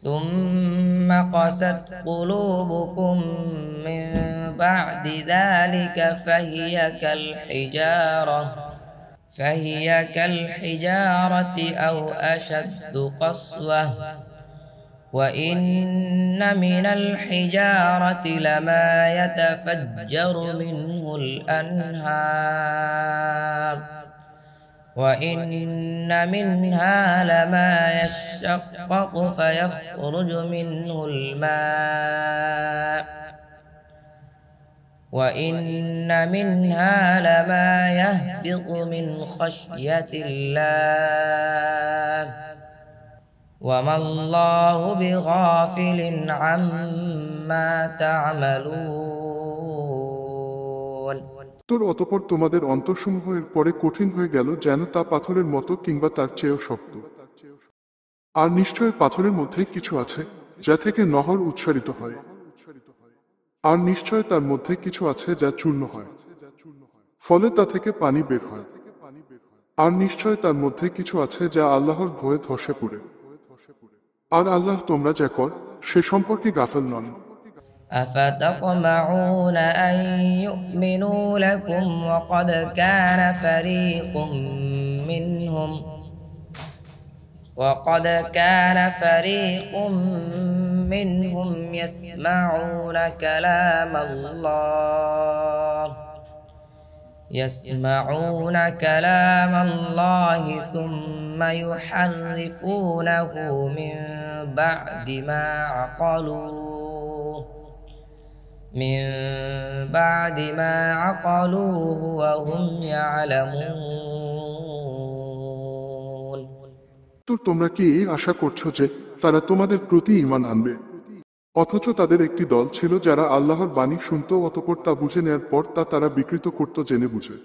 ثم قست قلوبكم من بعد ذلك فهي كالحجارة أو أشد قسوة وإن من الحجارة لما يتفجر منه الأنهار وإن منها لما يشقق فيخرج منه الماء وإن منها لما يهبط من خشية الله وما الله بغافل عما تعملون অতঃপর তোমাদের অন্তরসমূহ এর পরে কঠিন হয়ে গেল, যেন তা পাথরের মতো কিংবা তার চেয়েও শক্ত। আর নিশ্চয় পাথরের মধ্যে কিছু আছে যা থেকে নহর উচ্চারিত হয়, আর নিশ্চয় তার মধ্যে কিছু আছে যা চূর্ণ হয়, ফলে তা থেকে পানি বের হয়। আর নিশ্চয় তার মধ্যে কিছু আছে যা আল্লাহর ভয়ে ধসে পড়ে। আর আল্লাহ তোমরা যা কর সে সম্পর্কে গাফেল নন। أفتطمعون أن يؤمنوا لكم وقد كان فريق منهم يسمعون كلام الله ثم يحرفونه من بعد ما عقلوه وهم يعلمون তো তোমরা কি আশা করছো যে তারা তোমাদের প্রতি ঈমান আনবে, অথচ তাদের একটি দল ছিল যারা আল্লাহর বাণী শুনত, অতঃপর তা বুঝে নেয়ার পর তা তারা বিকৃত করত জেনে বুঝে।